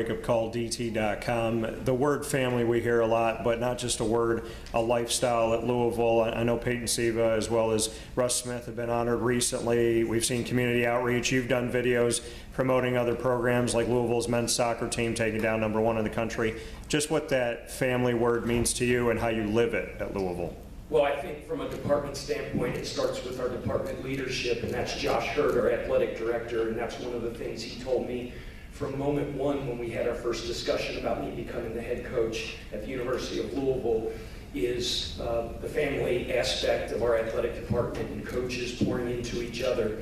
WakeUpCallDT.com. The word family we hear a lot, but not just a word, a lifestyle at Louisville. I know Peyton Siva as well as Russ Smith have been honored recently. We've seen community outreach. You've done videos promoting other programs like Louisville's men's soccer team taking down #1 in the country. Just what that family word means to you and how you live it at Louisville. Well, I think from a department standpoint, it starts with our department leadership, and that's Josh Hurd, our athletic director, and that's one of the things he told me from moment one when we had our first discussion about me becoming the head coach at the University of Louisville is the family aspect of our athletic department and coaches pouring into each other,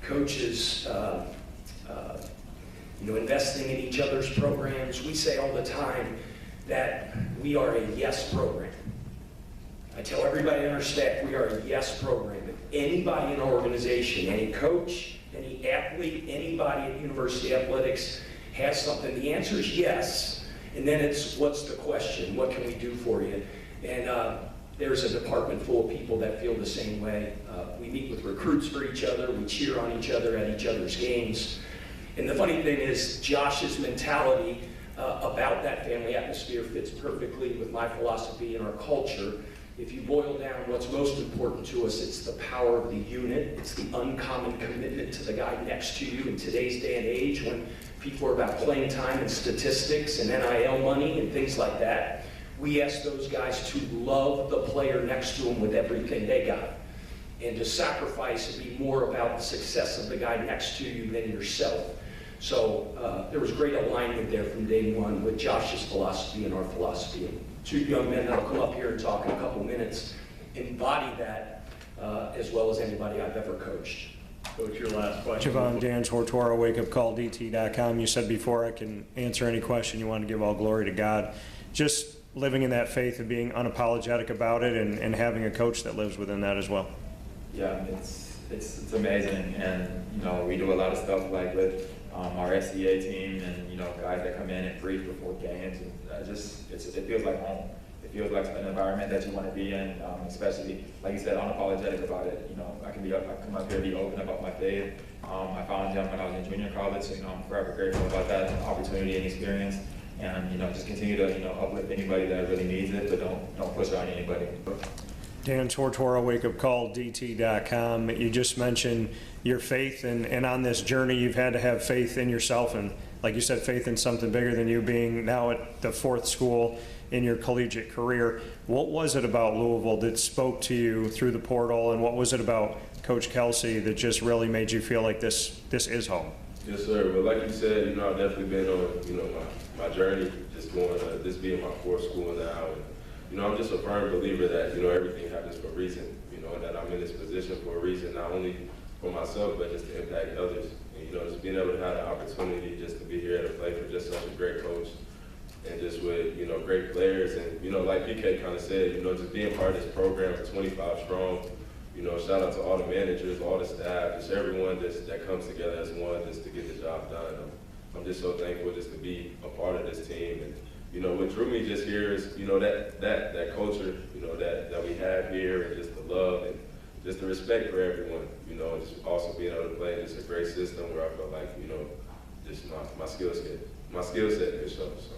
coaches investing in each other's programs. We say all the time that we are a yes program. I tell everybody on our staff we are a yes program. If anybody in our organization, any coach, any athlete, anybody at University Athletics has something, the answer is yes. And then it's, what's the question? What can we do for you? And there's a department full of people that feel the same way. We meet with recruits for each other. We cheer on each other at each other's games. And the funny thing is, Josh's mentality about that family atmosphere fits perfectly with my philosophy and our culture. If you boil down what's most important to us, it's the power of the unit. It's the uncommon commitment to the guy next to you in today's day and age when people are about playing time and statistics and NIL money and things like that. We ask those guys to love the player next to them with everything they got and to sacrifice and be more about the success of the guy next to you than yourself. So there was great alignment there from day one with Josh's philosophy and our philosophy. And two young men that'll come up here and talk in a couple minutes embody that as well as anybody I've ever coached. Coach, your last question. J'Vonne, Dan Tortora, WakeUpCallDT.com. You said before I can answer any question, you want to give all glory to God. Just living in that faith and being unapologetic about it and having a coach that lives within that as well. Yeah, it's amazing, and we do a lot of stuff like with our SCA team, and guys that come in and brief before games, and it feels like home. It feels like an environment that you want to be in, especially like you said, unapologetic about it. I come up here to be open about my faith. I found him when I was in junior college, so I'm forever grateful about that opportunity and experience. And just continue to uplift anybody that really needs it, but don't push on anybody. Dan Tortora, WakeUpCallDT.com. You just mentioned your faith, and on this journey you've had to have faith in yourself, and like you said, faith in something bigger than you, being now at the 4th school in your collegiate career. What was it about Louisville that spoke to you through the portal, and what was it about Coach Kelsey that just really made you feel like this is home? Yes, sir. Well, like you said, I've definitely been on, my journey, just going, this being my 4th school now. And, I'm just a firm believer that, everything happens for a reason, and that I'm in this position for a reason, not only for myself, but just to impact others. And, just being able to have the opportunity just to be here to play for just such a great coach and just with, great players. And, like PK kind of said, just being part of this program for 25 strong, shout out to all the managers, all the staff, just everyone that comes together as one just to get the job done. I'm just so thankful just to be a part of this team. And, what drew me just here is, that culture, that we have here, and just the love and just the respect for everyone, and just also being able to play in just a great system where I feel like, just my skill set could show. So.